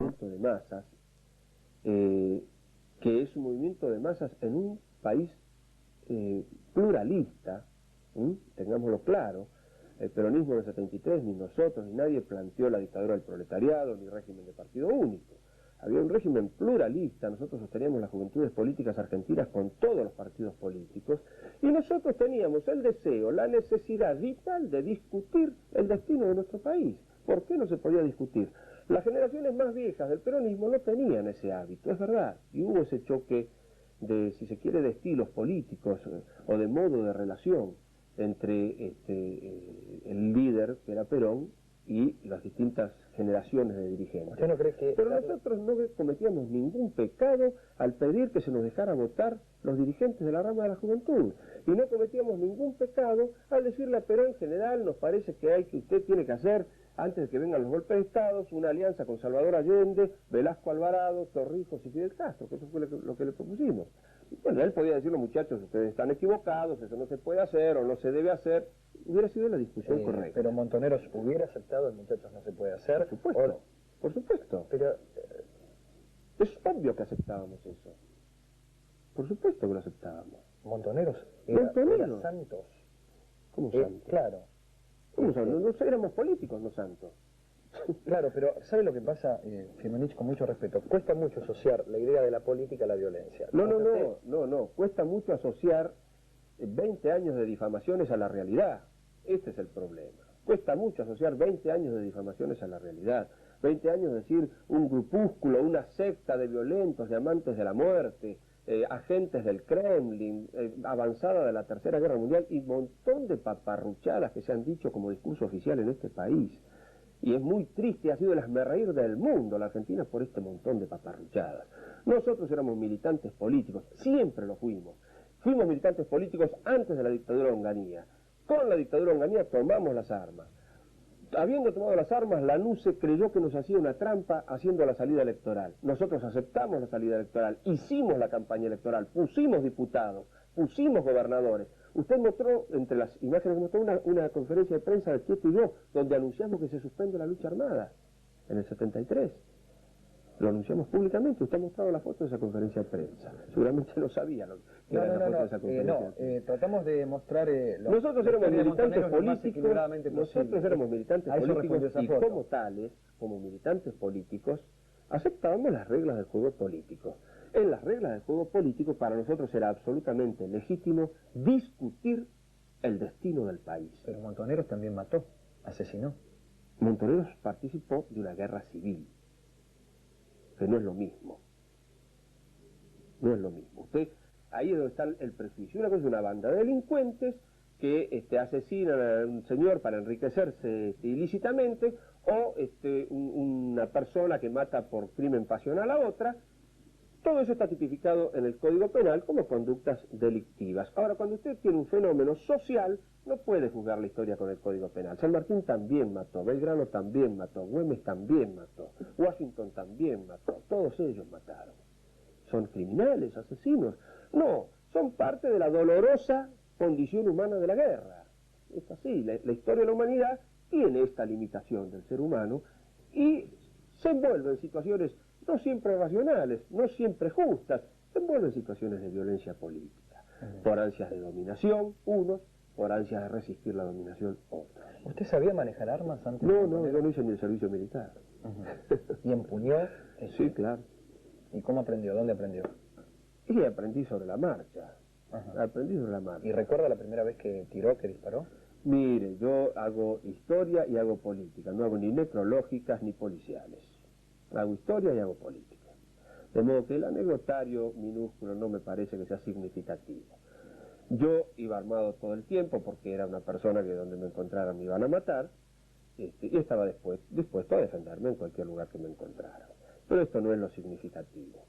movimiento de masas, que es un movimiento de masas en un país pluralista, tengámoslo claro. El peronismo del 73, ni nosotros, ni nadie planteó la dictadura del proletariado, ni régimen de partido único. Había un régimen pluralista, nosotros sosteníamos las juventudes políticas argentinas con todos los partidos políticos, y nosotros teníamos el deseo, la necesidad vital de discutir el destino de nuestro país. ¿Por qué no se podía discutir? Las generaciones más viejas del peronismo no tenían ese hábito, es verdad, y hubo ese choque de, si se quiere, de estilos políticos o de modo de relación entre el líder, que era Perón, y las distintas generaciones de dirigentes. ¿Usted no cree que... Pero nosotros no cometíamos ningún pecado al pedir que se nos dejara votar los dirigentes de la rama de la juventud. Y no cometíamos ningún pecado al decirle a Perón: general, nos parece que usted tiene que hacer, antes de que vengan los golpes de Estado, una alianza con Salvador Allende, Velasco Alvarado, Torrijos y Fidel Castro, que eso fue lo que le propusimos. Bueno, él podía decirle: muchachos, ustedes están equivocados, eso no se puede hacer o no se debe hacer. Hubiera sido la discusión correcta. Pero Montoneros hubiera aceptado el muchachos no se puede hacer. Por supuesto, por supuesto. Pero es obvio que aceptábamos eso. Por supuesto que lo aceptábamos. Montoneros Montoneros era santos. ¿Cómo santos? Claro. ¿Cómo santos? No éramos políticos, no santos. Claro, pero ¿sabe lo que pasa, Firmenich, con mucho respeto? Cuesta mucho asociar la idea de la política a la violencia. No. Cuesta mucho asociar 20 años de difamaciones a la realidad. Este es el problema. Cuesta mucho asociar 20 años de difamaciones a la realidad. 20 años de decir un grupúsculo, una secta de violentos, de amantes de la muerte, agentes del Kremlin, avanzada de la Tercera Guerra Mundial, y un montón de paparruchadas que se han dicho como discurso oficial en este país. Y es muy triste, ha sido el hazmerreír del mundo la Argentina por este montón de paparruchadas. Nosotros éramos militantes políticos, siempre lo fuimos. Fuimos militantes políticos antes de la dictadura de Onganía. Con la dictadura de Onganía tomamos las armas. Habiendo tomado las armas, la NUCE creyó que nos hacía una trampa haciendo la salida electoral. Nosotros aceptamos la salida electoral, hicimos la campaña electoral, pusimos diputados, pusimos gobernadores. Usted mostró, entre las imágenes que mostró, una conferencia de prensa de Chieto y yo, donde anunciamos que se suspende la lucha armada, en el 73. Lo anunciamos públicamente. Usted ha mostrado la foto de esa conferencia de prensa. Seguramente no sabía que era la foto de esa conferencia de prensa. Tratamos de mostrar... nosotros éramos militantes políticos, y foto. como tales, como militantes políticos, aceptábamos las reglas del juego político. En las reglas del juego político, para nosotros era absolutamente legítimo discutir el destino del país. Pero Montoneros también mató, asesinó. Montoneros participó de una guerra civil, que no es lo mismo. No es lo mismo. Ahí es donde está el prejuicio. Una cosa es una banda de delincuentes que asesinan a un señor para enriquecerse ilícitamente, o una persona que mata por crimen pasional a otra. Todo eso está tipificado en el Código Penal como conductas delictivas. Ahora, cuando usted tiene un fenómeno social, no puede juzgar la historia con el Código Penal. San Martín también mató, Belgrano también mató, Güemes también mató, Washington también mató, todos ellos mataron. ¿Son criminales, asesinos? No, son parte de la dolorosa condición humana de la guerra. Es así, la historia de la humanidad tiene esta limitación del ser humano y se envuelve en situaciones no siempre racionales, no siempre justas, se envuelve en situaciones de violencia política, por ansias de dominación, unos, por ansias de resistir la dominación, otros. ¿Usted sabía manejar armas antes? No, yo no hice ni el servicio militar. ¿Y empuñó? Sí, claro. ¿Y cómo aprendió? ¿Dónde aprendió? Y aprendí sobre la marcha. Aprendí sobre la marcha. ¿Y recuerda la primera vez que tiró, que disparó? Mire, yo hago historia y hago política, no hago ni necrológicas ni policiales. Hago historia y hago política. De modo que el anecdotario minúsculo no me parece que sea significativo. Yo iba armado todo el tiempo porque era una persona que donde me encontraran me iban a matar, y estaba dispuesto a defenderme en cualquier lugar que me encontrara. Pero esto no es lo significativo.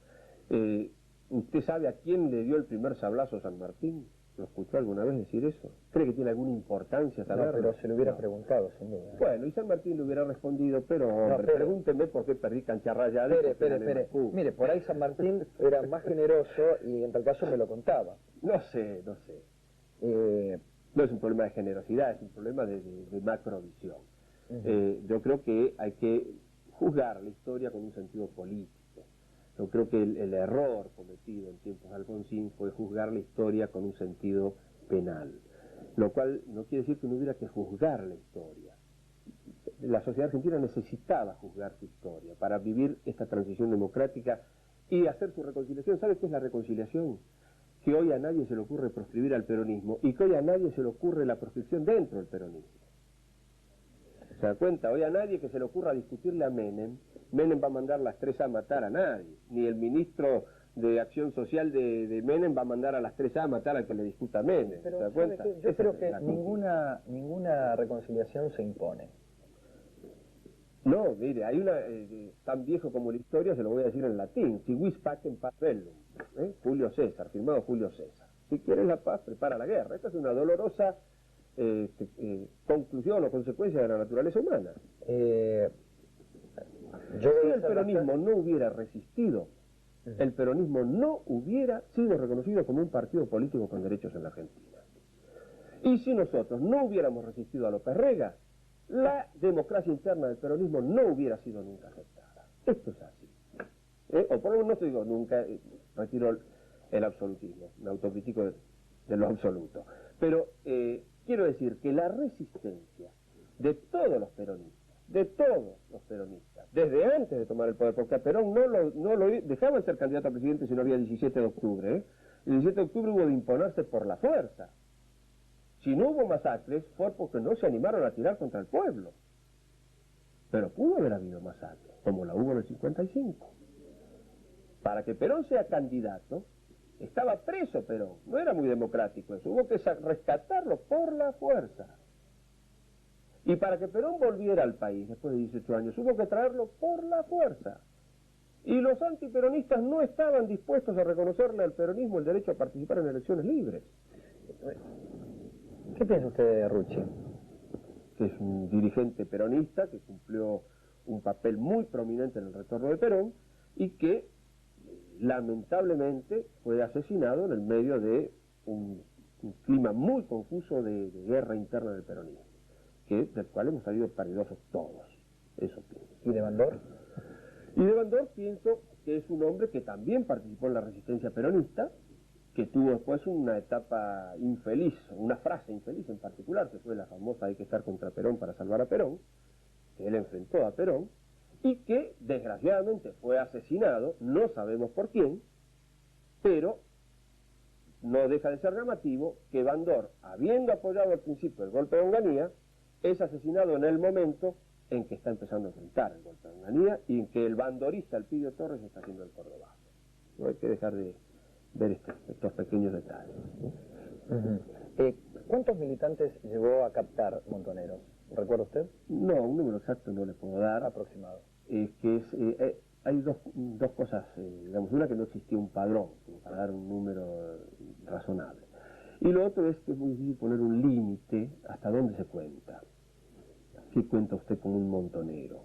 ¿Usted sabe a quién le dio el primer sablazo San Martín? ¿Lo escuchó alguna vez decir eso? ¿Cree que tiene alguna importancia saberlo? No, pero se lo hubiera preguntado, sin duda. Bueno, y San Martín le hubiera respondido: pero hombre, pregúnteme por qué perdí cancha rayada. Espere. Mire, por ahí San Martín era más generoso y en tal caso me lo contaba. No sé. No es un problema de generosidad, es un problema de macrovisión. Yo creo que hay que juzgar la historia con un sentido político. Yo creo que el error cometido en tiempos de Alfonsín fue juzgar la historia con un sentido penal, lo cual no quiere decir que no hubiera que juzgar la historia. La sociedad argentina necesitaba juzgar su historia para vivir esta transición democrática y hacer su reconciliación. ¿Sabe qué es la reconciliación? Que hoy a nadie se le ocurre proscribir al peronismo y que hoy a nadie se le ocurre la proscripción dentro del peronismo. ¿Se da cuenta? Hoy a nadie que se le ocurra discutirle a Menem, Menem va a mandar las 3A a matar a nadie, ni el ministro de Acción Social de Menem va a mandar a las 3A a matar al que le discuta a Menem. Pero, ¿se da cuenta? yo creo que ninguna reconciliación se impone. No, mire, hay una, tan viejo como la historia, se lo voy a decir en latín, si vis pacem pacem bellum, Julio César, firmado Julio César. Si quieres la paz, prepara la guerra. Esta es una dolorosa conclusión o consecuencia de la naturaleza humana. Si el peronismo no hubiera resistido, el peronismo no hubiera sido reconocido como un partido político con derechos en la Argentina. Y si nosotros no hubiéramos resistido a López Rega, la democracia interna del peronismo no hubiera sido nunca aceptada. Esto es así. O por lo menos no te digo nunca, retiro el absolutismo, me autocritico de lo absoluto. Pero quiero decir que la resistencia de todos los peronistas, desde antes de tomar el poder, porque a Perón no lo dejaba de ser candidato a presidente si no había 17 de octubre. El 17 de octubre hubo de imponerse por la fuerza. Si no hubo masacres fue porque no se animaron a tirar contra el pueblo. Pero pudo haber habido masacres, como la hubo en el 55. Para que Perón sea candidato, estaba preso Perón, no era muy democrático eso, hubo que rescatarlo por la fuerza. Y para que Perón volviera al país después de 18 años, hubo que traerlo por la fuerza. Y los antiperonistas no estaban dispuestos a reconocerle al peronismo el derecho a participar en elecciones libres. ¿Qué piensa usted de Rucci? Que es un dirigente peronista que cumplió un papel muy prominente en el retorno de Perón y que lamentablemente fue asesinado en el medio de un clima muy confuso de guerra interna del peronismo, del cual hemos salido paridosos todos. Eso pienso. ¿Y de Bandor? Y de Bandor pienso que es un hombre que también participó en la resistencia peronista, que tuvo después una etapa infeliz, una frase infeliz en particular, que fue la famosa "hay que estar contra Perón para salvar a Perón", que él enfrentó a Perón, y que desgraciadamente fue asesinado, no sabemos por quién, pero no deja de ser llamativo que Bandor, habiendo apoyado al principio el golpe de Onganía, es asesinado en el momento en que está empezando a enfrentar el golpe de Onganía y en que el bandorista Elpidio Torres está haciendo el cordobazo. No hay que dejar de ver estos pequeños detalles. ¿Cuántos militantes llegó a captar Montoneros? ¿Recuerda usted? No, un número exacto no le puedo dar. Aproximado. Hay dos cosas, digamos, una que no existía un padrón, como para dar un número razonable. Y lo otro es que es muy difícil poner un límite hasta dónde se cuenta. ¿Qué cuenta usted con un montonero?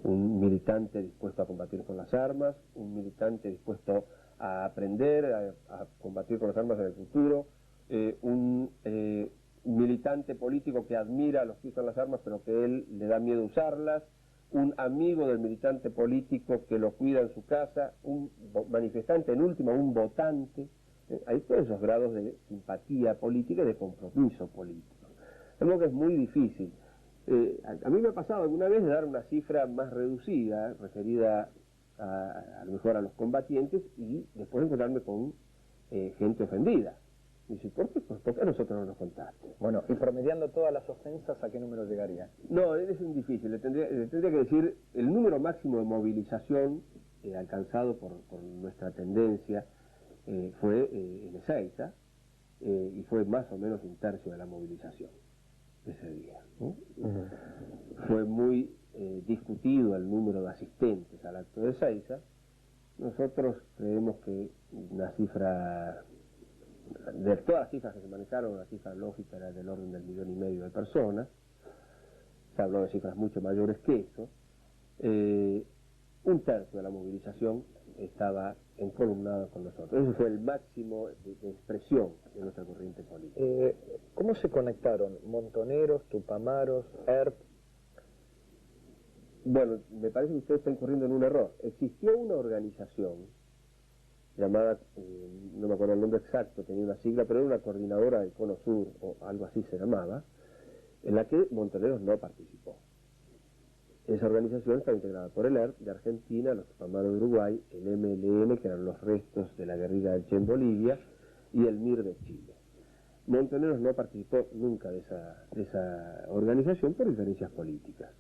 Un militante dispuesto a combatir con las armas, un militante dispuesto a aprender a combatir con las armas en el futuro, un militante político que admira a los que usan las armas pero que él le da miedo usarlas, un amigo del militante político que lo cuida en su casa, un manifestante, en última, un votante. Hay todos esos grados de simpatía política y de compromiso político. Creo que es muy difícil. A mí me ha pasado alguna vez de dar una cifra más reducida, referida a lo mejor a los combatientes, y después encontrarme con gente ofendida. Y dice, ¿por qué? Pues, ¿por qué a nosotros no nos contaste? Bueno, y promediando todas las ofensas, ¿a qué número llegaría? No, es difícil. Le tendría que decir el número máximo de movilización alcanzado por nuestra tendencia fue en Ezeiza, y fue más o menos un tercio de la movilización ese día, ¿no? Fue muy discutido el número de asistentes al acto de Ezeiza. Nosotros creemos que una cifra, de todas las cifras que se manejaron, la cifra lógica era del orden del 1,5 millones de personas. Se habló de cifras mucho mayores que eso. Un tercio de la movilización estaba encolumnada con nosotros. Ese fue el máximo de expresión de nuestra corriente política. ¿Cómo se conectaron Montoneros, Tupamaros, ERP? Bueno, me parece que usted está incurriendo en un error. Existió una organización llamada, no me acuerdo el nombre exacto, tenía una sigla, pero era una coordinadora del Cono Sur, o algo así se llamaba, en la que Montoneros no participó. Esa organización estaba integrada por el ERP de Argentina, los Tupamaros de Uruguay, el MLN, que eran los restos de la guerrilla del Che en Bolivia, y el MIR de Chile. Montoneros no participó nunca de esa organización por diferencias políticas.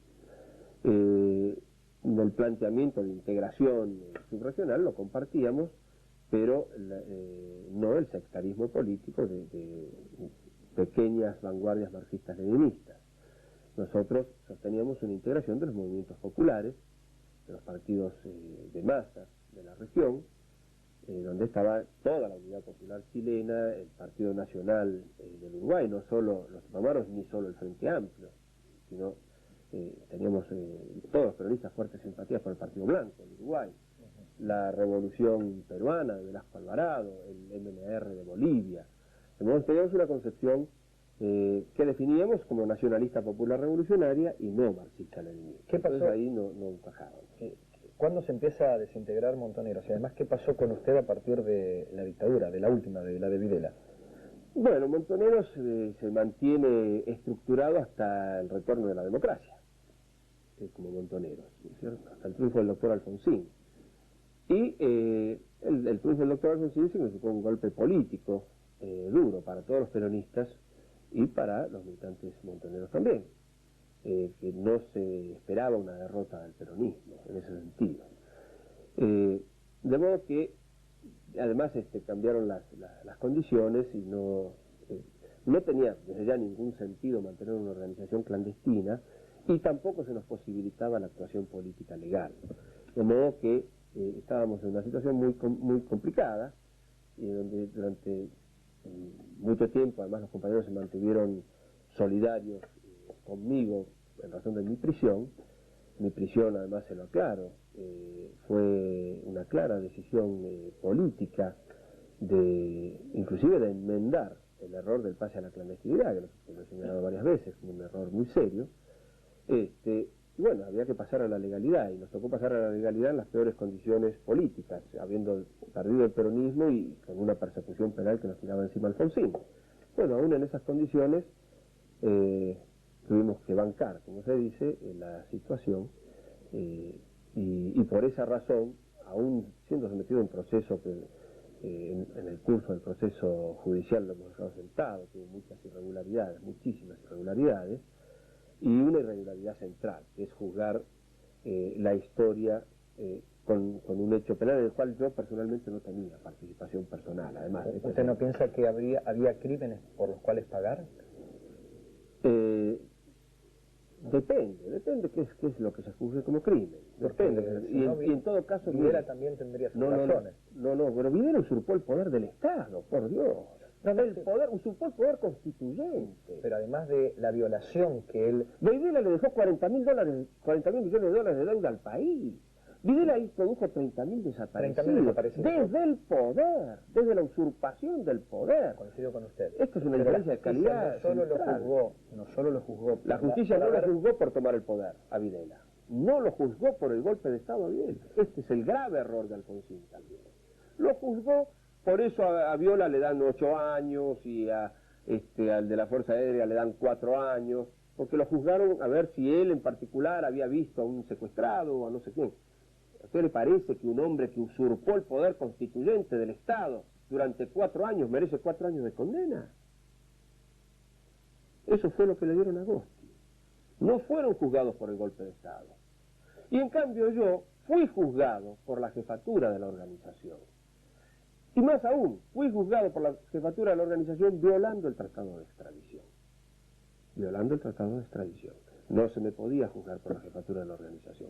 El planteamiento de integración subregional lo compartíamos, pero no el sectarismo político de pequeñas vanguardias marxistas-leninistas. Nosotros sosteníamos una integración de los movimientos populares, de los partidos de masas de la región, donde estaba toda la Unidad Popular Chilena, el Partido Nacional del Uruguay, no solo los Tupamaros ni solo el Frente Amplio, sino teníamos todos los peronistas fuertes simpatías por el Partido Blanco del Uruguay, la Revolución Peruana de Velasco Alvarado, el MNR de Bolivia. Teníamos una concepción que definíamos como nacionalista popular revolucionaria y no marxista-leninista. ¿Qué pasó? Entonces ahí no encajábamos. ¿Cuándo se empieza a desintegrar Montoneros? Y además, ¿qué pasó con usted a partir de la dictadura, de la última, de la de Videla? Bueno, Montoneros se mantiene estructurado hasta el retorno de la democracia, como Montoneros, ¿no es cierto? Hasta el triunfo del doctor Alfonsín. Y el triunfo del doctor Alfonsín significó un golpe político duro para todos los peronistas y para los militantes montoneros también, que no se esperaba una derrota del peronismo en ese sentido. De modo que además cambiaron las condiciones y no tenía desde ya ningún sentido mantener una organización clandestina y tampoco se nos posibilitaba la actuación política legal. De modo que estábamos en una situación muy complicada y donde durante mucho tiempo además los compañeros se mantuvieron solidarios conmigo en razón de mi prisión. Mi prisión, además se lo aclaro, fue una clara decisión política inclusive de enmendar el error del pase a la clandestinidad, que lo he señalado varias veces como un error muy serio. Bueno, había que pasar a la legalidad y nos tocó pasar a la legalidad en las peores condiciones políticas, habiendo perdido el peronismo y con una persecución penal que nos tiraba encima Alfonsín. Bueno, aún en esas condiciones tuvimos que bancar, como se dice, la situación y por esa razón, aún siendo sometido a un proceso que en el curso del proceso judicial lo hemos dejado sentado, tuvo muchas irregularidades, muchísimas irregularidades, y una irregularidad central, que es juzgar la historia con un hecho penal en el cual yo personalmente no tenía participación personal. Además, ¿usted no piensa que había crímenes por los cuales pagar? Depende qué es lo que se juzgue como crimen. Depende. Si no, y en todo caso... Videla también tendría sus razones. No, pero Videla usurpó el poder del Estado, por Dios. Usurpó el poder constituyente. Pero además de la violación que él... Videla le dejó 40 mil millones de dólares de deuda al país. Videla ahí produjo 30.000 desaparecidos. Desde el poder, desde la usurpación del poder. Coincido con usted. Esto es una diferencia de calidad. No solo lo juzgó. La justicia no lo juzgó por tomar el poder a Videla. No lo juzgó por el golpe de Estado a Videla. Este es el grave error de Alfonsín también. Lo juzgó. Por eso a Viola le dan 8 años y al de la Fuerza Aérea le dan 4 años, porque lo juzgaron a ver si él en particular había visto a un secuestrado o a no sé quién. ¿A usted le parece que un hombre que usurpó el poder constituyente del Estado durante 4 años merece 4 años de condena? Eso fue lo que le dieron a Agosti. No fueron juzgados por el golpe de Estado. Y en cambio yo fui juzgado por la jefatura de la organización. Y más aún, fui juzgado por la jefatura de la organización violando el tratado de extradición. Violando el tratado de extradición. No se me podía juzgar por la jefatura de la organización.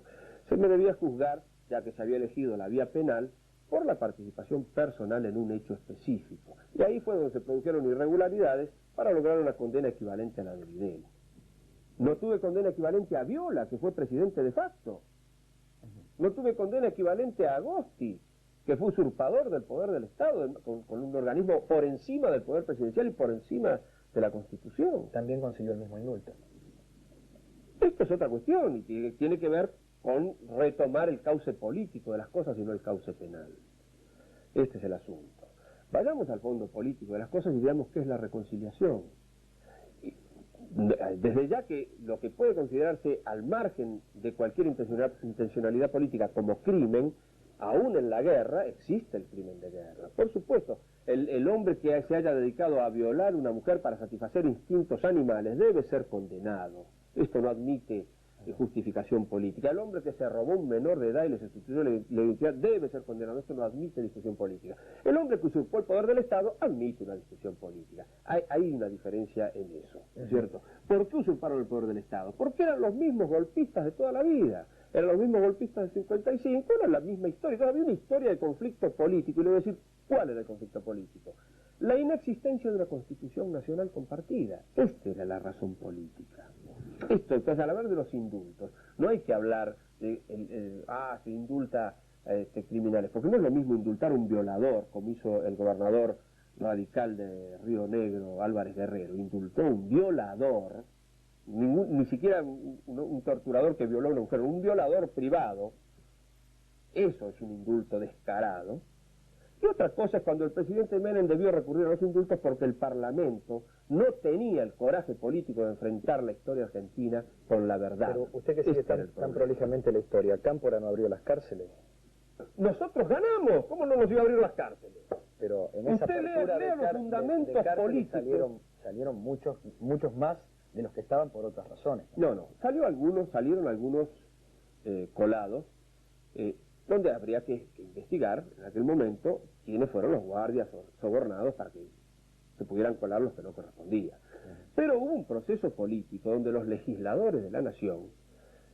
Se me debía juzgar, ya que se había elegido la vía penal, por la participación personal en un hecho específico. Y ahí fue donde se produjeron irregularidades para lograr una condena equivalente a la de Videla. No tuve condena equivalente a Viola, que fue presidente de facto. No tuve condena equivalente a Agosti, que fue usurpador del poder del Estado, con un organismo por encima del poder presidencial y por encima de la Constitución. También consiguió el mismo indulto. Esto es otra cuestión y tiene que ver con retomar el cauce político de las cosas y no el cauce penal. Este es el asunto. Vayamos al fondo político de las cosas y veamos qué es la reconciliación. Desde ya que lo que puede considerarse al margen de cualquier intencionalidad política como crimen, aún en la guerra existe el crimen de guerra. Por supuesto, el hombre que se haya dedicado a violar a una mujer para satisfacer instintos animales debe ser condenado. Esto no admite justificación política. El hombre que se robó un menor de edad y le sustituyó la identidad debe ser condenado. Esto no admite discusión política. El hombre que usurpó el poder del Estado admite una discusión política. Hay una diferencia en eso, ¿cierto? ¿Por qué usurparon el poder del Estado? Porque eran los mismos golpistas de toda la vida. Eran los mismos golpistas del 55, era la misma historia. Entonces había una historia de conflicto político. Y le voy a decir, ¿cuál era el conflicto político? La inexistencia de una constitución nacional compartida. Esta era la razón política. Esto, entonces, al hablar de los indultos, no hay que hablar de, se indulta criminales, porque no es lo mismo indultar a un violador, como hizo el gobernador radical de Río Negro, Álvarez Guerrero. Indultó a un violador, ni siquiera un torturador que violó a una mujer, un violador privado. Eso es un indulto descarado. Y otra cosa es cuando el presidente Menem debió recurrir a los indultos porque el Parlamento no tenía el coraje político de enfrentar la historia argentina con la verdad. Pero usted que sigue tan prolijamente la historia, ¿Cámpora no abrió las cárceles? Nosotros ganamos, ¿cómo no nos iba a abrir las cárceles? Pero en esa apertura lea los fundamentos políticos. Salieron muchos más de los que estaban por otras razones. No, salieron algunos colados, donde habría que investigar en aquel momento quiénes fueron los guardias sobornados para que se pudieran colar los que no correspondían. Pero hubo un proceso político donde los legisladores de la nación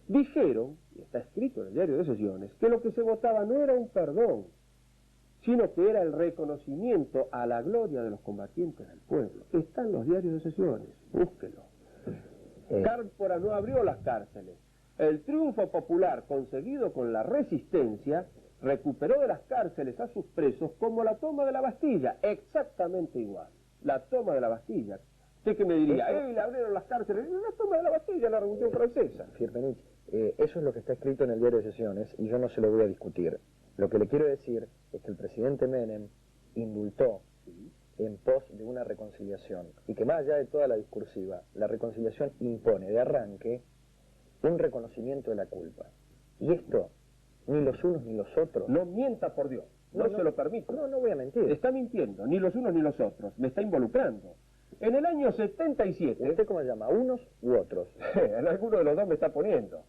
dijeron, y está escrito en el diario de sesiones, que lo que se votaba no era un perdón, sino que era el reconocimiento a la gloria de los combatientes del pueblo. Está en los diarios de sesiones, búsquelo. Cámpora no abrió las cárceles. El triunfo popular conseguido con la resistencia recuperó de las cárceles a sus presos como la toma de la Bastilla, exactamente igual. La toma de la Bastilla. ¿Usted qué me diría? Le abrieron las cárceles. La toma de la Bastilla, la Revolución Francesa. Firmenich, eso es lo que está escrito en el diario de sesiones y yo no se lo voy a discutir. Lo que le quiero decir es que el presidente Menem indultó en pos de una reconciliación y que más allá de toda la discursiva, la reconciliación impone de arranque un reconocimiento de la culpa. Y esto, ni los unos ni los otros... No mienta, por Dios. No se lo permito. No voy a mentir. Está mintiendo. Ni los unos ni los otros. Me está involucrando. En el año 77... ¿Usted cómo llama? ¿Unos u otros? En alguno de los dos me está poniendo.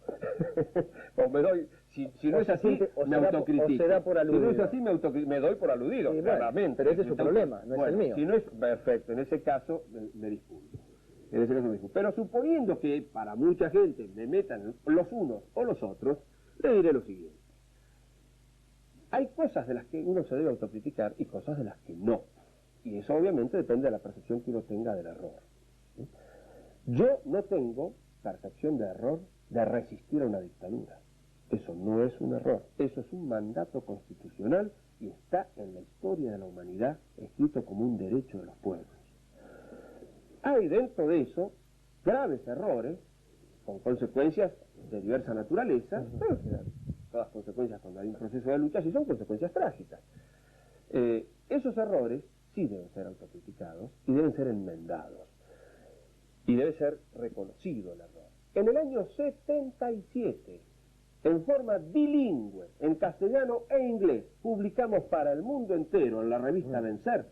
O me doy... Si no es así, me autocritico. O se da por aludido. Si no es así, me doy por aludido. Sí, claramente. Pero ese es su problema, no es el mío. Si no es perfecto, en ese caso me disculpo. Pero suponiendo que para mucha gente me metan los unos o los otros, le diré lo siguiente. Hay cosas de las que uno se debe autocriticar y cosas de las que no. Y eso obviamente depende de la percepción que uno tenga del error. Yo no tengo percepción de error de resistir a una dictadura. Eso no es un error. Eso es un mandato constitucional y está en la historia de la humanidad escrito como un derecho de los pueblos. Hay dentro de eso graves errores con consecuencias de diversa naturaleza, pero todas consecuencias cuando hay un proceso de lucha sí son consecuencias trágicas. Esos errores sí deben ser autocriticados y deben ser enmendados y debe ser reconocido el error. En el año 77, en forma bilingüe, en castellano e inglés, publicamos para el mundo entero en la revista Vencer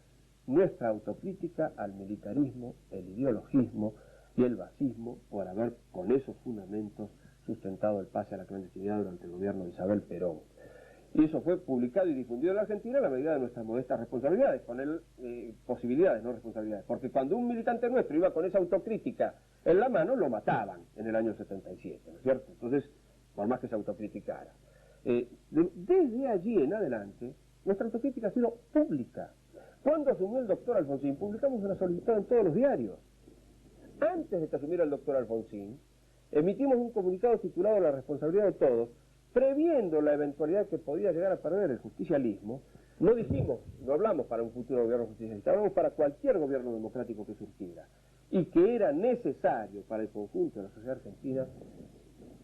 nuestra autocrítica al militarismo, el ideologismo y el fascismo por haber con esos fundamentos sustentado el pase a la clandestinidad durante el gobierno de Isabel Perón. Y eso fue publicado y difundido en la Argentina a la medida de nuestras modestas responsabilidades, con posibilidades, no responsabilidades. Porque cuando un militante nuestro iba con esa autocrítica en la mano, lo mataban en el año 77, ¿no es cierto? Entonces, por más que se autocriticara. Desde allí en adelante, nuestra autocrítica ha sido pública. Cuando asumió el doctor Alfonsín, publicamos una solicitud en todos los diarios. Antes de que asumiera el doctor Alfonsín, emitimos un comunicado titulado La responsabilidad de todos, previendo la eventualidad que podía llegar a perder el justicialismo. No dijimos, no hablamos para un futuro gobierno justicialista, hablamos para cualquier gobierno democrático que surgiera. Y que era necesario para el conjunto de la sociedad argentina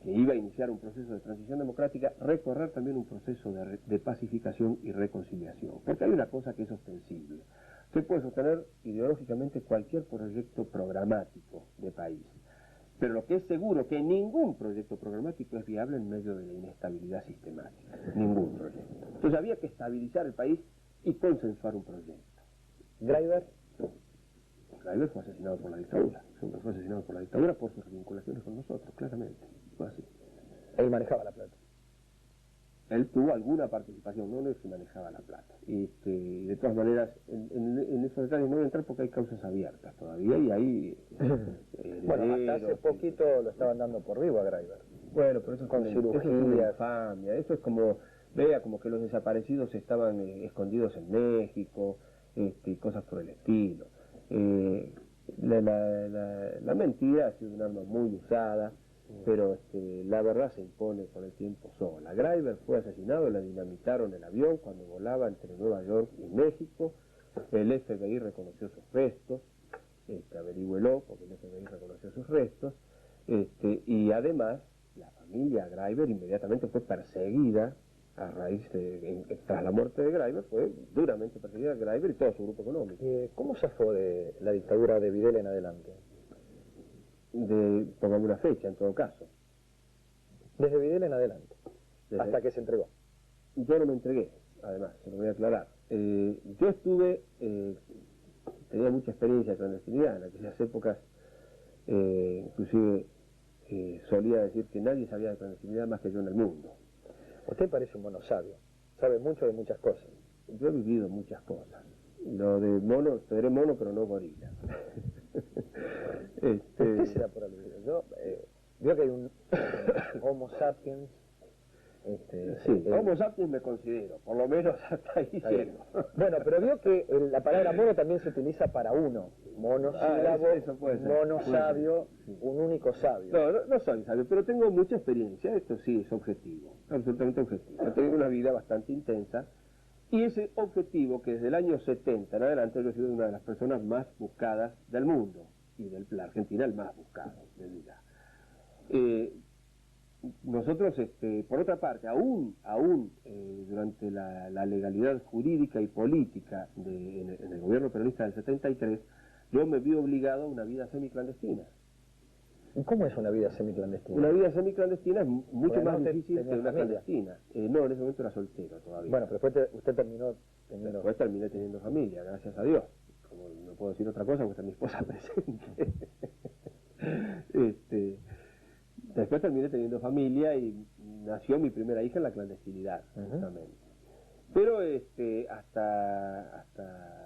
que iba a iniciar un proceso de transición democrática, recorrer también un proceso de pacificación y reconciliación. Porque hay una cosa que es ostensible. Se puede sostener ideológicamente cualquier proyecto programático de país, pero lo que es seguro que ningún proyecto programático es viable en medio de la inestabilidad sistemática. Ningún proyecto. Entonces había que estabilizar el país y consensuar un proyecto. Greiber Greiber fue asesinado por la dictadura. Siempre fue asesinado por la dictadura por sus vinculaciones con nosotros, claramente. Fue así. Él manejaba la plata. Él tuvo alguna participación, no es que manejaba la plata. De todas maneras, en esos detalles no voy a entrar porque hay causas abiertas todavía y ahí... Bueno, hasta hace poquito lo estaban dando por vivo a Greiber. Bueno, pero eso es con cirugía, eso es una infamia. Eso es como, vea, como que los desaparecidos estaban escondidos en México, y cosas por el estilo. La mentira ha sido un arma muy usada, pero la verdad se impone con el tiempo sola. Greiber fue asesinado, le dinamitaron el avión cuando volaba entre Nueva York y México. El FBI reconoció sus restos, averígüelo, porque el FBI reconoció sus restos, y además la familia Greiber inmediatamente fue perseguida a raíz tras la muerte de Greiber, fue duramente perseguida Greiber y todo su grupo económico. ¿Cómo zafó de la dictadura de Videla en adelante? Pongamos una fecha en todo caso. Desde Videla en adelante, hasta que se entregó. Yo no me entregué, además, se lo voy a aclarar. Yo estuve, tenía mucha experiencia de clandestinidad en aquellas épocas, inclusive solía decir que nadie sabía de clandestinidad más que yo en el mundo. Usted parece un mono sabio, sabe mucho de muchas cosas. Yo he vivido muchas cosas. Lo de mono, seré mono pero no gorila. Usted se da por aludido. Yo veo que hay un Homo sapiens. Sí, Homo sapiens me considero, por lo menos hasta ahí llego. Bueno, pero veo que la palabra mono también se utiliza para uno. Monosílabo, eso puede ser. mono sabio, sí. Un único sabio. No soy sabio, pero tengo mucha experiencia, esto sí es objetivo, absolutamente objetivo. He tenido una vida bastante intensa y ese objetivo que desde el año 70 en adelante yo he sido una de las personas más buscadas del mundo y de la Argentina el más buscado, desde ya. Nosotros, por otra parte, aún durante la legalidad jurídica y política en el gobierno peronista del 73, yo me vi obligado a una vida semiclandestina. ¿Y cómo es una vida semiclandestina? Una vida semiclandestina es mucho más difícil que una clandestina. No, en ese momento era soltero todavía. Bueno, pero después usted terminó teniendo... Después terminé teniendo familia, gracias a Dios. Como no puedo decir otra cosa porque está mi esposa presente. Después terminé teniendo familia y nació mi primera hija en la clandestinidad, justamente. Pero hasta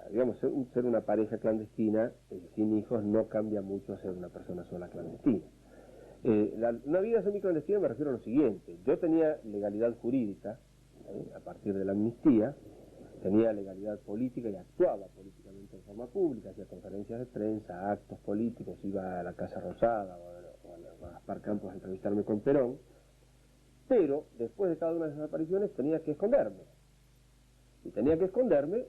digamos, ser una pareja clandestina sin hijos no cambia mucho a ser una persona sola clandestina. Una vida semiclandestina me refiero a lo siguiente. Yo tenía legalidad jurídica, a partir de la amnistía, tenía legalidad política y actuaba políticamente en forma pública, hacía conferencias de prensa, actos políticos, iba a la Casa Rosada o a Gaspar Campos a entrevistarme con Perón, pero después de cada una de esas apariciones tenía que esconderme. Y tenía que esconderme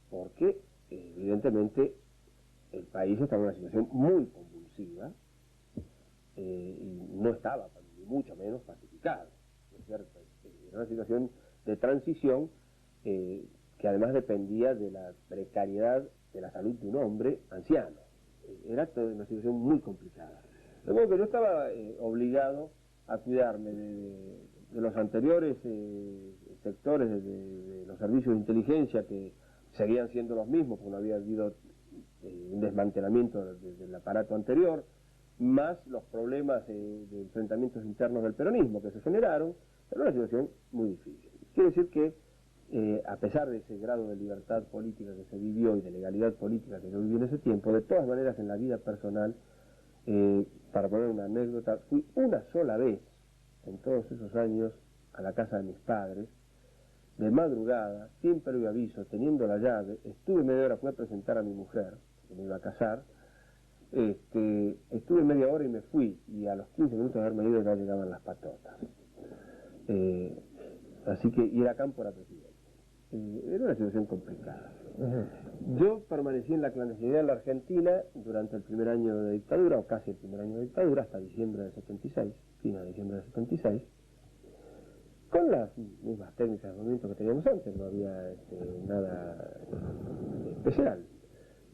porque, evidentemente, el país estaba en una situación muy convulsiva y no estaba, ni mucho menos, pacificado, ¿no es cierto? Era una situación de transición que además dependía de la precariedad de la salud de un hombre anciano. Era una situación muy complicada. De modo que yo estaba obligado a cuidarme de los anteriores sectores de los servicios de inteligencia que seguían siendo los mismos, porque no había habido un desmantelamiento del aparato anterior, más los problemas de enfrentamientos internos del peronismo que se generaron. Era una situación muy difícil. Quiere decir que a pesar de ese grado de libertad política que se vivió y de legalidad política que yo viví en ese tiempo, de todas maneras en la vida personal, para poner una anécdota, fui una sola vez en todos esos años a la casa de mis padres, de madrugada, sin previo aviso, teniendo la llave, estuve media hora, fui a presentar a mi mujer, que me iba a casar, estuve media hora y me fui, y a los 15 minutos de haberme ido ya llegaban las patotas. Así que ir a campo era presidente. Era una situación complicada. Yo permanecí en la clandestinidad en la Argentina durante el primer año de dictadura, o casi el primer año de dictadura, hasta diciembre del 76. Cristina, en diciembre del 76, con las mismas técnicas de movimiento que teníamos antes, no había nada especial,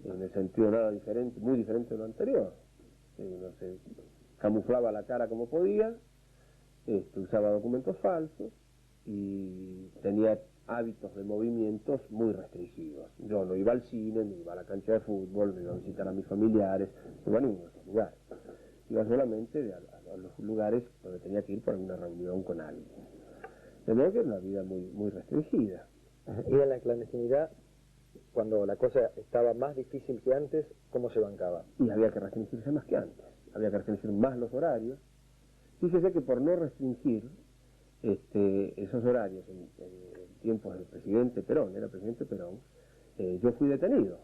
en el sentido nada diferente, muy diferente de lo anterior. No se camuflaba la cara como podía, usaba documentos falsos y tenía hábitos de movimientos muy restringidos. Yo no iba al cine, ni iba a la cancha de fútbol, ni iba a visitar a mis familiares, no iba a ninguno de esos lugares. Iba solamente a los lugares donde tenía que ir para una reunión con alguien. De modo que era una vida muy restringida. Y en la clandestinidad, cuando la cosa estaba más difícil que antes, ¿cómo se bancaba? Y había que restringirse más que antes. Había que restringir más los horarios. Fíjese que por no restringir esos horarios en tiempos del presidente Perón, era presidente Perón, yo fui detenido.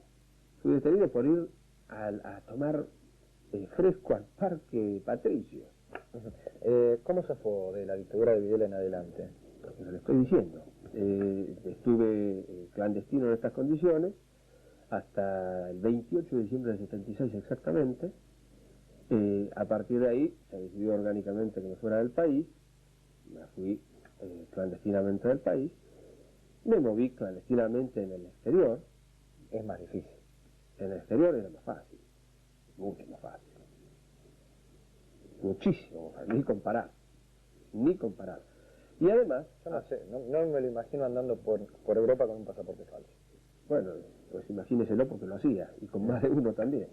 Fui detenido por ir a tomar fresco al Parque Patricio. ¿Cómo se fue de la dictadura de Videla en adelante? Eso le estoy diciendo. Estuve clandestino en estas condiciones hasta el 28 de diciembre del 76 exactamente. A partir de ahí se decidió orgánicamente que me fuera del país. Me fui clandestinamente del país. Me moví clandestinamente en el exterior. Es más difícil. En el exterior era más fácil, mucho más fácil. Muchísimo más fácil, ni comparar. Y además... Yo no sé, no me lo imagino andando por Europa con un pasaporte falso. Bueno, pues imagíneselo porque lo hacía, y con más de uno también.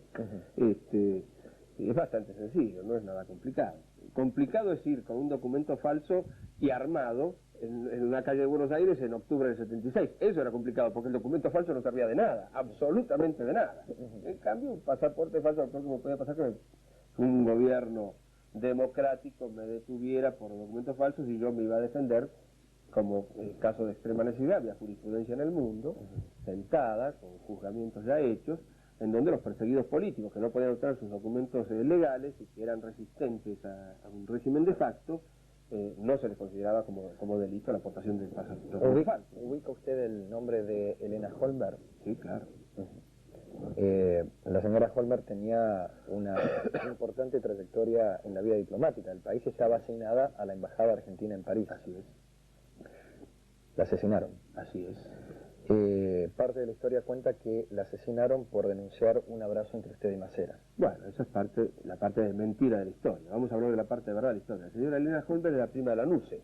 Es bastante sencillo, no es nada complicado. Complicado es ir con un documento falso y armado en una calle de Buenos Aires en octubre del 76. Eso era complicado, porque el documento falso no servía de nada, absolutamente de nada. En cambio, un pasaporte falso, lo próximo podía pasar que un gobierno democrático me detuviera por documentos falsos y yo me iba a defender, como en caso de extrema necesidad. Había jurisprudencia en el mundo, sentada, con juzgamientos ya hechos, en donde los perseguidos políticos que no podían obtener sus documentos legales y que eran resistentes a un régimen de facto, no se les consideraba como delito la aportación de documentos falsos. ¿Ubica usted el nombre de Elena Holmberg? Sí, claro. La señora Holmberg tenía una importante trayectoria en la vida diplomática. El país estaba asignada a la Embajada Argentina en París. Así es. La asesinaron. Así es. Parte de la historia cuenta que la asesinaron por denunciar un abrazo entre usted y Macera. Bueno, esa es la parte de mentira de la historia. Vamos a hablar de la parte de verdad de la historia. La señora Elena Holmberg era prima de Lanusse.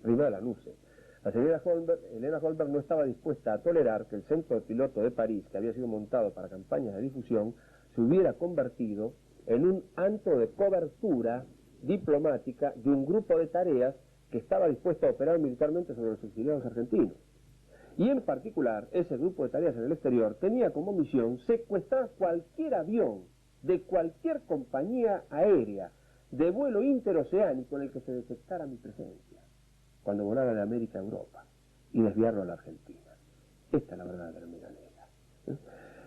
Prima de Lanusse. La señora Elena Holmberg no estaba dispuesta a tolerar que el centro de piloto de París, que había sido montado para campañas de difusión, se hubiera convertido en un antro de cobertura diplomática de un grupo de tareas que estaba dispuesto a operar militarmente sobre los exiliados argentinos. Y en particular, ese grupo de tareas en el exterior tenía como misión secuestrar cualquier avión de cualquier compañía aérea de vuelo interoceánico en el que se detectara mi presencia, cuando volara de América a Europa, y desviarlo a la Argentina. Esta es la verdadera milanesa.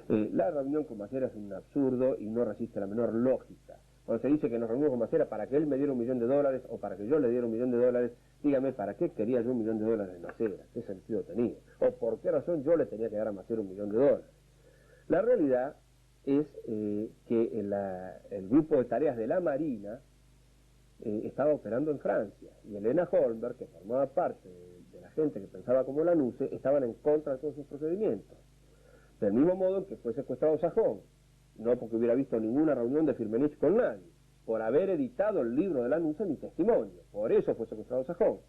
La reunión con Macera es un absurdo y no resiste la menor lógica. Cuando se dice que nos reunimos con Macera para que él me diera $1 millón o para que yo le diera $1 millón, dígame, ¿para qué quería yo $1 millón de Macera? ¿Qué sentido tenía? ¿O por qué razón yo le tenía que dar a Macera $1 millón? La realidad es que el grupo de tareas de la Marina estaba operando en Francia, y Elena Holmberg, que formaba parte de la gente que pensaba como Lanusse, estaban en contra de todos sus procedimientos. Del mismo modo en que fue secuestrado Sajón, no porque hubiera visto ninguna reunión de Firmenich con nadie, por haber editado el libro de Lanusse Mi Testimonio. Por eso fue secuestrado Sajón.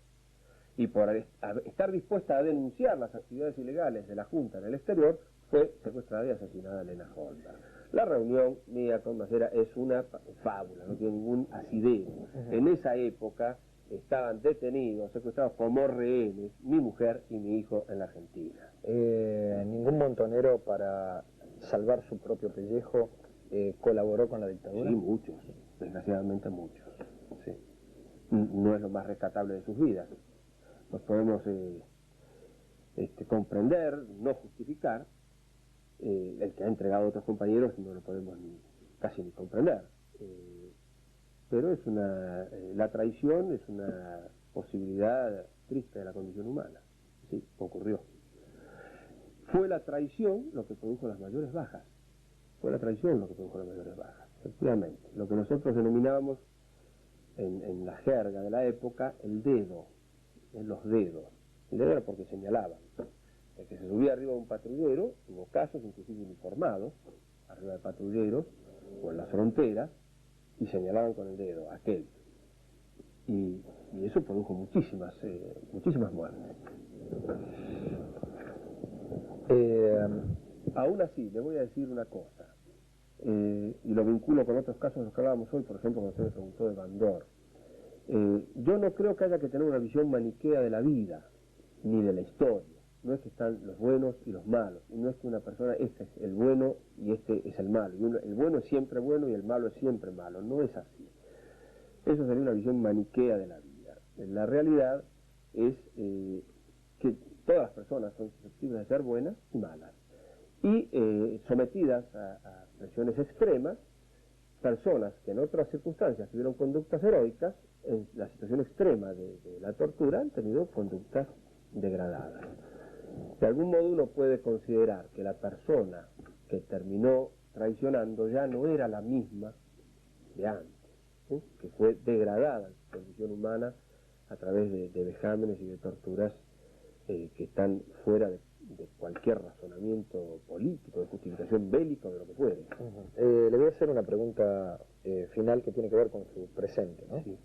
Y por estar dispuesta a denunciar las actividades ilegales de la Junta en el exterior, fue secuestrada y asesinada Elena Holmberg. La reunión mía con Macera es una fábula, no tiene ningún asidero. En esa época estaban detenidos, secuestrados como rehenes, mi mujer y mi hijo en la Argentina. ¿Ningún montonero, para salvar su propio pellejo, colaboró con la dictadura? Sí, muchos, desgraciadamente muchos. Sí. No es lo más rescatable de sus vidas. Nos podemos comprender, no justificar. El que ha entregado a otros compañeros no lo podemos casi ni comprender. Pero es la traición es una posibilidad triste de la condición humana. Sí, ocurrió. Fue la traición lo que produjo las mayores bajas. Fue la traición lo que produjo las mayores bajas. efectivamente. Lo que nosotros denominábamos en la jerga de la época el dedo, en los dedos. El dedo era porque señalaban. El que se subía arriba de un patrullero, hubo casos inclusive uniformados, arriba de patrulleros o en las fronteras, y señalaban con el dedo, aquel. Y eso produjo muchísimas muertes. Aún así, le voy a decir una cosa, y lo vinculo con otros casos de los que hablábamos hoy, por ejemplo, cuando usted me preguntó de Bandor. Yo no creo que haya que tener una visión maniquea de la vida, ni de la historia. No es que están los buenos y los malos, y no es que una persona, este es el bueno y este es el malo, y el bueno es siempre bueno y el malo es siempre malo, no es así. Eso sería una visión maniquea de la vida. La realidad es que todas las personas son susceptibles de ser buenas y malas, y sometidas a presiones extremas, personas que en otras circunstancias tuvieron conductas heroicas, en la situación extrema de la tortura han tenido conductas degradadas. De algún modo uno puede considerar que la persona que terminó traicionando ya no era la misma de antes, que fue degradada en su condición humana a través de vejámenes y de torturas que están fuera de cualquier razonamiento político, de justificación bélica o de lo que fuere. Le voy a hacer una pregunta final que tiene que ver con su presente, ¿no? Sí.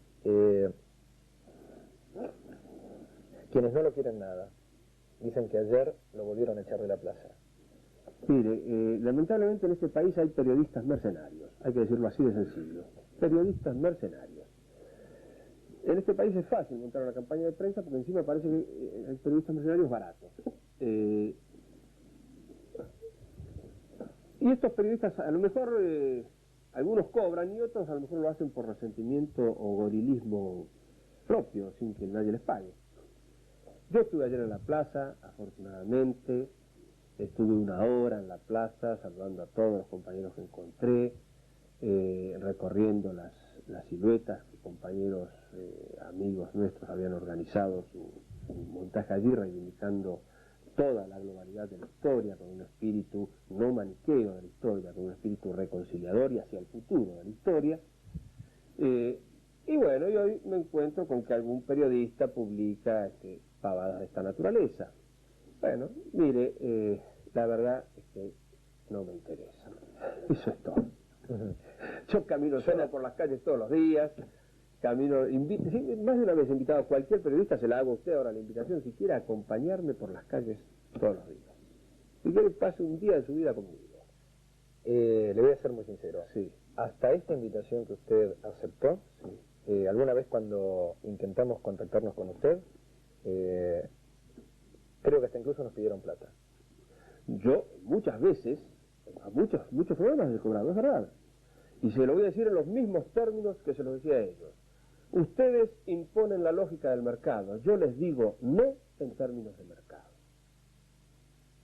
Quienes no lo quieren nada, dicen que ayer lo volvieron a echar de la plaza. Mire, lamentablemente en este país hay periodistas mercenarios, hay que decirlo así de sencillo, periodistas mercenarios. En este país es fácil montar una campaña de prensa porque encima parece que hay periodistas mercenarios baratos. Y estos periodistas a lo mejor algunos cobran y otros a lo mejor lo hacen por resentimiento o gorilismo propio, sin que nadie les pague. Yo estuve ayer en la plaza, afortunadamente, estuve una hora en la plaza saludando a todos los compañeros que encontré, recorriendo las siluetas que compañeros, amigos nuestros habían organizado su montaje allí, reivindicando toda la globalidad de la historia, con un espíritu no maniqueo de la historia, con un espíritu reconciliador y hacia el futuro de la historia. Y bueno, y hoy me encuentro con que algún periodista publica pavadas de esta naturaleza. Bueno, mire, la verdad es que no me interesa. Eso es todo. Yo camino solo por las calles todos los días, camino, más de una vez he invitado a cualquier periodista, se la hago a usted ahora la invitación, si quiere acompañarme por las calles todos los días. Si quiere pase un día de su vida conmigo. Le voy a ser muy sincero. Sí. Hasta esta invitación que usted aceptó, sí. Alguna vez cuando intentamos contactarnos con usted, creo que hasta incluso nos pidieron plata. Yo muchas veces, a muchos programas les he cobrado, es verdad. Y se lo voy a decir en los mismos términos que se los decía a ellos. Ustedes imponen la lógica del mercado, yo les digo no en términos de mercado.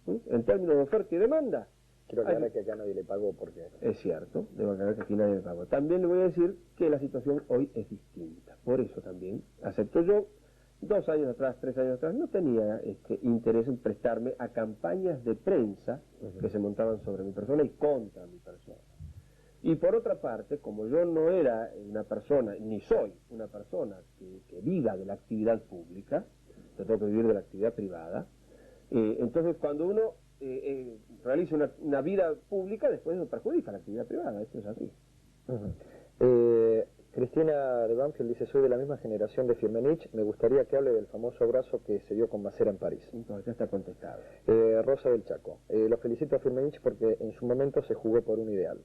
En términos de oferta y demanda. Quiero aclarar que acá nadie le pagó porque... Es cierto, debo aclarar que aquí nadie le pagó. También le voy a decir que la situación hoy es distinta. Por eso también acepto yo, 2 años atrás, 3 años atrás, no tenía interés en prestarme a campañas de prensa que se montaban sobre mi persona y contra mi persona. Y por otra parte, como yo no era una persona, ni soy una persona que viva de la actividad pública, yo tengo que vivir de la actividad privada, entonces cuando uno realiza una vida pública, después nos perjudica la actividad privada, esto es así. Cristina de Banfield dice, soy de la misma generación de Firmenich, me gustaría que hable del famoso abrazo que se dio con Macera en París. Entonces ya está contestado. Rosa del Chaco, lo felicito a Firmenich porque en su momento se jugó por un ideal.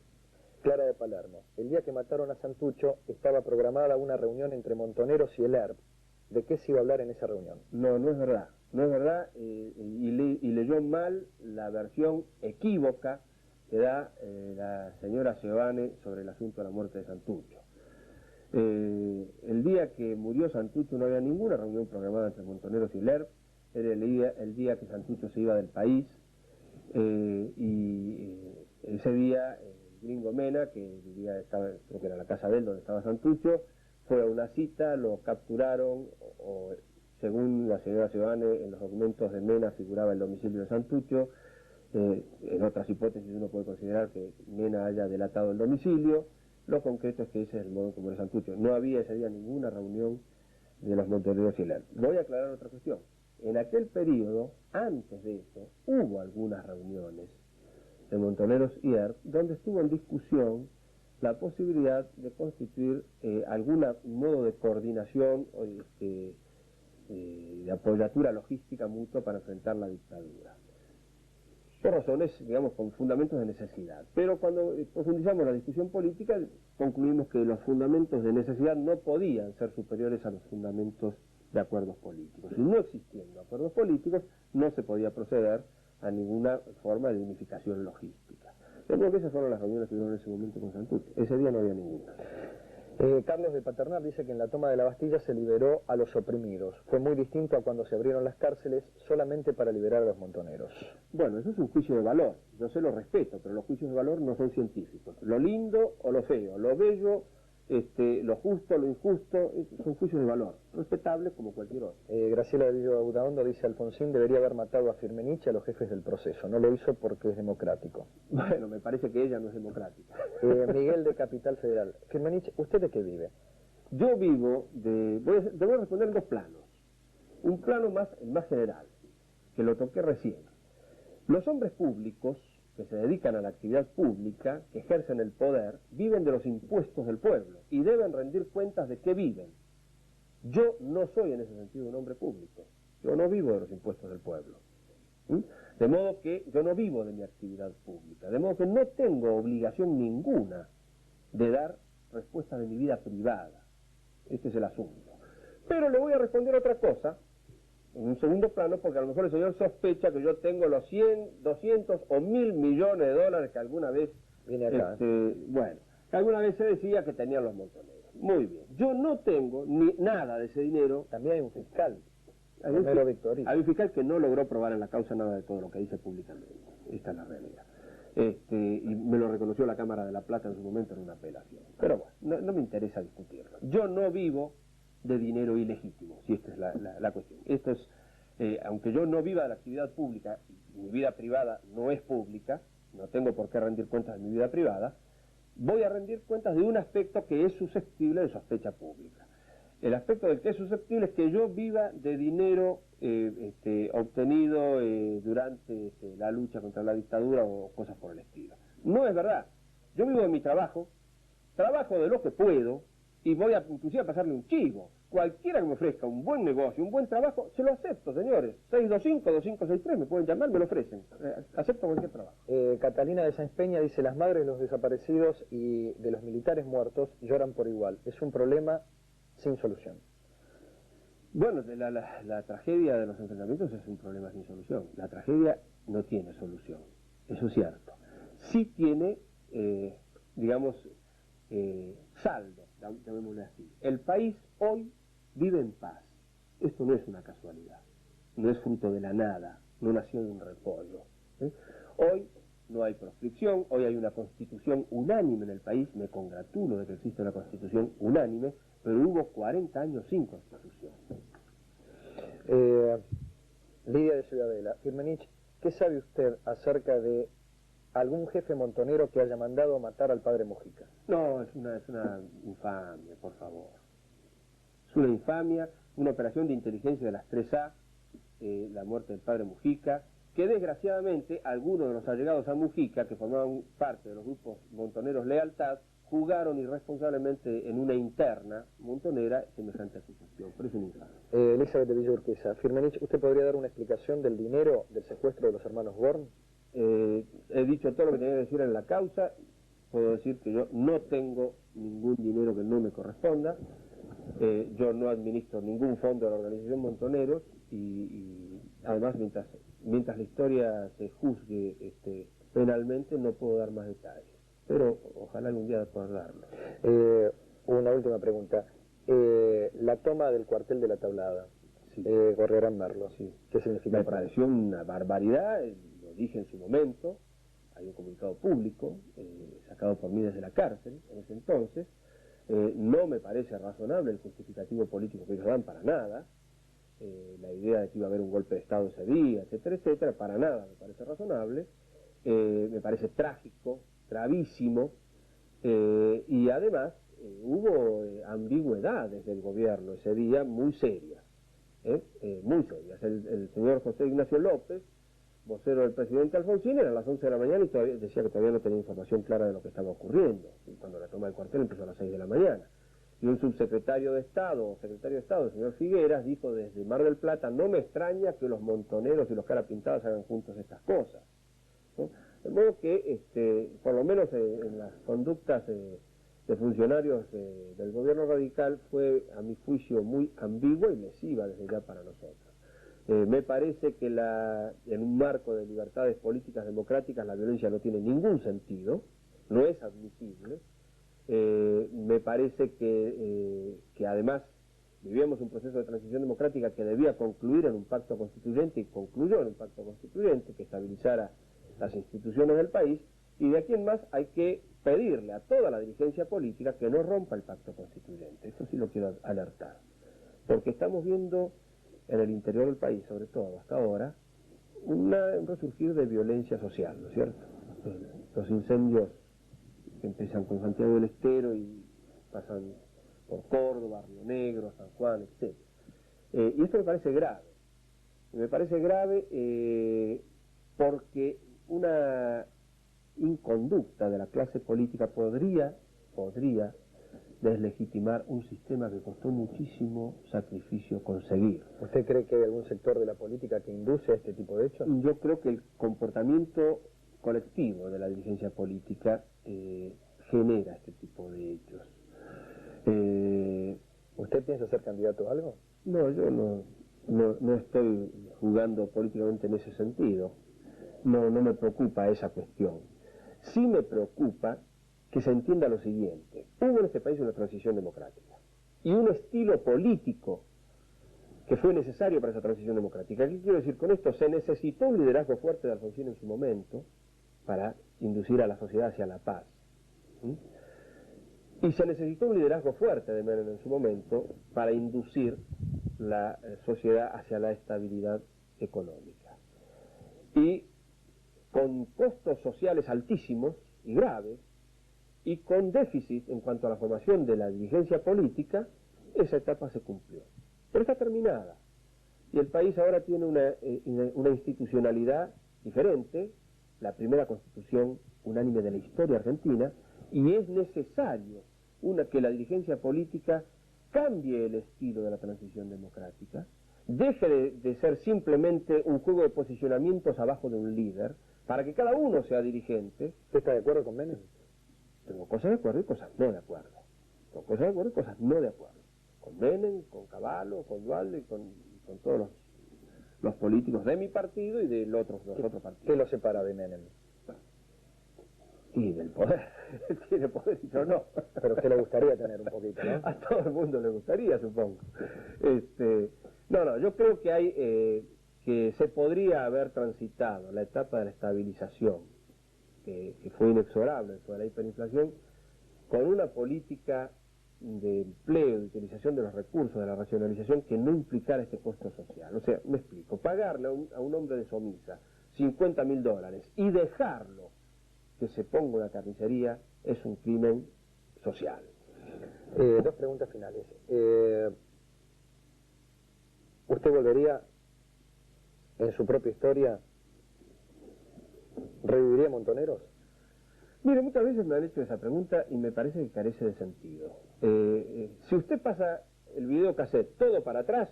Clara de Palermo, el día que mataron a Santucho estaba programada una reunión entre Montoneros y el ERP. ¿De qué se iba a hablar en esa reunión? No, no es verdad. No es verdad y leyó mal la versión equívoca que da la señora Seoane sobre el asunto de la muerte de Santucho. El día que murió Santucho no había ninguna reunión programada entre Montoneros y el ERP. Era el día que Santucho se iba del país y ese día... Gringo Mena, que vivía, creo que era la casa de él donde estaba Santucho, fue a una cita, lo capturaron, o según la señora Seoane, en los documentos de Mena figuraba el domicilio de Santucho, en otras hipótesis uno puede considerar que Mena haya delatado el domicilio, Lo concreto es que ese es el modo como de Santucho. No había ese día ninguna reunión de los montoneros y el ERP. Voy a aclarar otra cuestión. En aquel periodo, antes de eso, hubo algunas reuniones de montoneros y ERP donde estuvo en discusión la posibilidad de constituir algún modo de coordinación o de apoyatura logística mutua para enfrentar la dictadura. Por razones, digamos, con fundamentos de necesidad. Pero cuando profundizamos la discusión política, concluimos que los fundamentos de necesidad no podían ser superiores a los fundamentos de acuerdos políticos. Y no existiendo acuerdos políticos, no se podía proceder a ninguna forma de unificación logística. Yo creo que esas fueron las reuniones que tuvieron en ese momento con Santucho. Ese día no había ninguna. Carlos de Paternal dice que en la toma de la Bastilla se liberó a los oprimidos. Fue muy distinto a cuando se abrieron las cárceles solamente para liberar a los montoneros. Bueno, eso es un juicio de valor. Yo se lo respeto, pero los juicios de valor no son científicos. Lo lindo o lo feo, lo bello, lo justo, lo injusto, son juicios de valor, respetables como cualquier otro. Graciela de Villo Audaondo dice: Alfonsín debería haber matado a Firmenich y a los jefes del proceso. No lo hizo porque es democrático. Bueno, me parece que ella no es democrática. Miguel de Capital Federal. Firmenich, ¿usted de qué vive? Yo vivo de... Te voy a responder en dos planos. Un plano el más general, que lo toqué recién. Los hombres públicos que se dedican a la actividad pública, que ejercen el poder, viven de los impuestos del pueblo y deben rendir cuentas de qué viven. Yo no soy en ese sentido un hombre público. Yo no vivo de los impuestos del pueblo. De modo que yo no vivo de mi actividad pública. De modo que no tengo obligación ninguna de dar respuestas de mi vida privada. Este es el asunto. Pero le voy a responder otra cosa, en un segundo plano, porque a lo mejor el señor sospecha que yo tengo los 100, 200 o 1000 millones de dólares que alguna vez... Viene acá. Bueno, que alguna vez se decía que tenían los montoneros. Muy bien. Yo no tengo ni nada de ese dinero. También hay un fiscal. Hay un fiscal que no logró probar en la causa nada de todo lo que dice públicamente. Esta es la realidad. Y me lo reconoció la Cámara de la Plata en su momento en una apelación. Pero bueno, no me interesa discutirlo. Yo no vivo de dinero ilegítimo, si esta es la cuestión. Esto es, aunque yo no viva de la actividad pública, mi vida privada no es pública, no tengo por qué rendir cuentas de mi vida privada, voy a rendir cuentas de un aspecto que es susceptible de sospecha pública. El aspecto del que es susceptible es que yo viva de dinero obtenido durante la lucha contra la dictadura o cosas por el estilo. No es verdad. Yo vivo de mi trabajo, trabajo de lo que puedo y voy inclusive a pasarle un chivo. Cualquiera que me ofrezca un buen negocio, un buen trabajo, se lo acepto, señores. 625-2563 me pueden llamar, me lo ofrecen. Acepto cualquier trabajo. Catalina de Sáenz Peña dice: las madres de los desaparecidos y de los militares muertos lloran por igual. Es un problema sin solución. Bueno, la tragedia de los enfrentamientos es un problema sin solución. La tragedia no tiene solución, eso es cierto. Sí tiene, saldo, llamémosle así. El país hoy vive en paz. Esto no es una casualidad, no es fruto de la nada, no nació de un repollo. Hoy no hay proscripción, hoy hay una constitución unánime en el país, me congratulo de que exista una constitución unánime, pero hubo 40 años sin constitución. Lidia de Ciudadela. Firmenich, ¿qué sabe usted acerca de algún jefe montonero que haya mandado a matar al padre Mujica? No, es una infamia, por favor. Es una infamia, una operación de inteligencia de las 3A, la muerte del padre Mujica, que desgraciadamente algunos de los allegados a Mujica, que formaban parte de los grupos montoneros Lealtad, jugaron irresponsablemente en una interna montonera semejante acusación. Por eso es una infamia. Elizabeth de Villa Urquiza. Firmenich, ¿usted podría dar una explicación del dinero del secuestro de los hermanos Born? He dicho todo lo que tenía que decir en la causa. Puedo decir que yo no tengo ningún dinero que no me corresponda. Yo no administro ningún fondo de la organización Montoneros y además mientras la historia se juzgue penalmente no puedo dar más detalles. Pero ojalá algún día pueda darlo. Una última pregunta. La toma del cuartel de la Tablada. Sí. Gorriarán Merlo. Sí. ¿Qué significa? Me pareció una barbaridad, lo dije en su momento. Hay un comunicado público sacado por mí desde la cárcel en ese entonces. No me parece razonable el justificativo político que ellos dan para nada. La idea de que iba a haber un golpe de Estado ese día, etcétera, etcétera, para nada me parece razonable. Me parece trágico, gravísimo, Y además hubo ambigüedades del gobierno ese día muy serias, muy serias. El señor José Ignacio López, vocero del presidente Alfonsín, era a las 11 de la mañana y todavía decía que todavía no tenía información clara de lo que estaba ocurriendo. Y cuando la toma del cuartel empezó a las 6 de la mañana. Y un subsecretario de Estado, o secretario de Estado, el señor Figueras, dijo desde Mar del Plata: no me extraña que los montoneros y los carapintados hagan juntos estas cosas, ¿no? De modo que, por lo menos en las conductas de funcionarios del gobierno radical fue, a mi juicio, muy ambigua y lesiva desde ya para nosotros. Me parece que en un marco de libertades políticas democráticas la violencia no tiene ningún sentido, no es admisible. Me parece que además vivíamos un proceso de transición democrática que debía concluir en un pacto constituyente y concluyó en un pacto constituyente que estabilizara las instituciones del país, y de aquí en más hay que pedirle a toda la dirigencia política que no rompa el pacto constituyente. Eso sí lo quiero alertar, porque estamos viendo en el interior del país, sobre todo hasta ahora, un resurgir de violencia social, ¿no es cierto? Los incendios que empiezan con Santiago del Estero y pasan por Córdoba, Río Negro, San Juan, etc. Y esto me parece grave. Me parece grave porque una inconducta de la clase política podría deslegitimar un sistema que costó muchísimo sacrificio conseguir. ¿Usted cree que hay algún sector de la política que induce a este tipo de hechos? Yo creo que el comportamiento colectivo de la dirigencia política genera este tipo de hechos. ¿Usted piensa ser candidato a algo? No, yo no estoy jugando políticamente en ese sentido. No me preocupa esa cuestión. Sí me preocupa que se entienda lo siguiente: hubo en este país una transición democrática y un estilo político que fue necesario para esa transición democrática. ¿Qué quiero decir con esto? Se necesitó un liderazgo fuerte de Alfonsín en su momento para inducir a la sociedad hacia la paz. Y se necesitó un liderazgo fuerte de Menem en su momento para inducir la sociedad hacia la estabilidad económica. Y con costos sociales altísimos y graves, y con déficit en cuanto a la formación de la dirigencia política, esa etapa se cumplió. Pero está terminada. Y el país ahora tiene una institucionalidad diferente, la primera constitución unánime de la historia argentina, y es necesario que la dirigencia política cambie el estilo de la transición democrática, deje de ser simplemente un juego de posicionamientos abajo de un líder, para que cada uno sea dirigente. ¿Usted está de acuerdo con Menem? Tengo cosas de acuerdo y cosas no de acuerdo. Tengo cosas de acuerdo y cosas no de acuerdo. Con Menem, con Cavallo, con Duhalde y con todos los políticos de mi partido y de los otros partidos. ¿Qué lo separa de Menem? Y del poder. Tiene poder y yo no. Pero a usted le gustaría tener un poquito, ¿no? A todo el mundo le gustaría, supongo. No, yo creo que hay que se podría haber transitado la etapa de la estabilización, que fue inexorable después de la hiperinflación, con una política de empleo, de utilización de los recursos, de la racionalización, que no implicara este costo social. O sea, me explico: pagarle a un hombre de Somisa $50.000 y dejarlo que se ponga una carnicería es un crimen social. Dos preguntas finales. ¿Usted volvería en su propia historia, reviviría Montoneros? Mire, muchas veces me han hecho esa pregunta y me parece que carece de sentido. Si usted pasa el videocassette todo para atrás,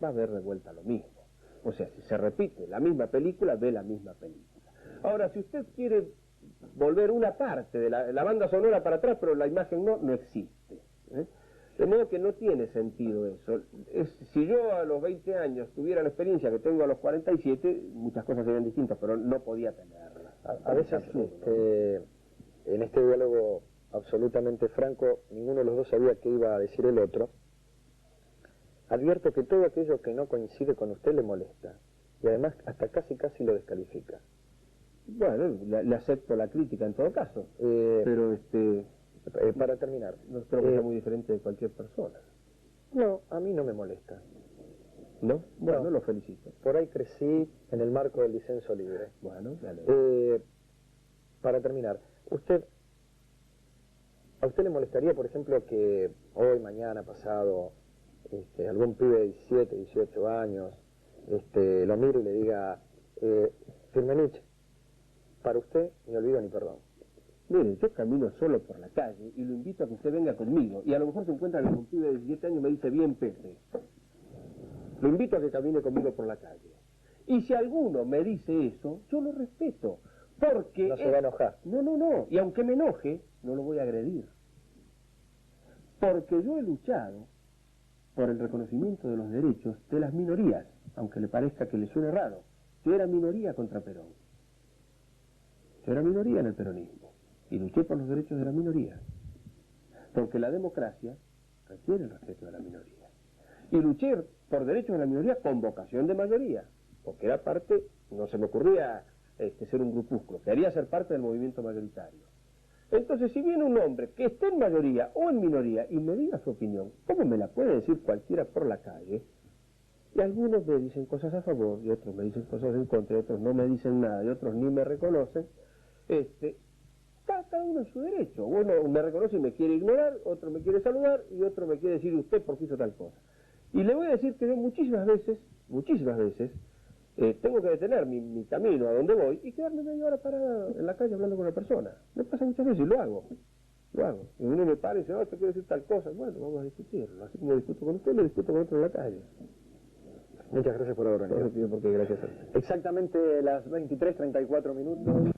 va a ver de vuelta lo mismo. O sea, si se repite la misma película, ve la misma película. Ahora, si usted quiere volver una parte de la banda sonora para atrás, pero la imagen no existe, de modo que no tiene sentido eso. Si yo a los 20 años tuviera la experiencia que tengo a los 47, muchas cosas serían distintas, pero no podía tenerla. A veces, en este diálogo absolutamente franco, ninguno de los dos sabía qué iba a decir el otro. Advierto que todo aquello que no coincide con usted le molesta, y además hasta casi lo descalifica. Bueno, le acepto la crítica en todo caso, pero para terminar, no creo que sea muy diferente de cualquier persona. No, a mí no me molesta. ¿No? Bueno, No. lo felicito. Por ahí crecí en el marco del disenso libre. Bueno, dale. Para terminar, usted ¿A usted le molestaría, por ejemplo, que hoy, mañana, pasado, algún pibe de 17, 18 años, lo mire y le diga, Firmenich, para usted ni olvido ni perdón? Mire, yo camino solo por la calle y lo invito a que usted venga conmigo. Y a lo mejor se encuentra con un pibe de 17 años y me dice, bien, Pepe. Lo invito a que camine conmigo por la calle. Y si alguno me dice eso, yo lo respeto. Porque... No se va a enojar. No. Y aunque me enoje, no lo voy a agredir. Porque yo he luchado por el reconocimiento de los derechos de las minorías, aunque le parezca que le suene raro. Yo era minoría contra Perón. Yo era minoría en el peronismo. Y luché por los derechos de la minoría. Porque la democracia requiere el respeto de la minoría. Y luché por derechos de la minoría con vocación de mayoría. Porque era parte, no se me ocurría ser un grupúsculo, quería ser parte del movimiento mayoritario. Entonces, si viene un hombre que esté en mayoría o en minoría y me diga su opinión, ¿cómo me la puede decir cualquiera por la calle? Y algunos me dicen cosas a favor, y otros me dicen cosas en contra, y otros no me dicen nada, y otros ni me reconocen. Cada uno en su derecho. Uno me reconoce y me quiere ignorar, otro me quiere saludar, y otro me quiere decir usted porque hizo tal cosa. Y le voy a decir que yo muchísimas veces, tengo que detener mi camino a donde voy y quedarme media hora parada en la calle hablando con la persona. Me pasa muchas veces y lo hago. Y uno me para y dice, te quiero decir tal cosa. Bueno, vamos a discutirlo. Así como discuto con usted, lo discuto con otro en la calle. Muchas gracias por haber venido. No se pide porque gracias a usted. Exactamente las 23:34 minutos.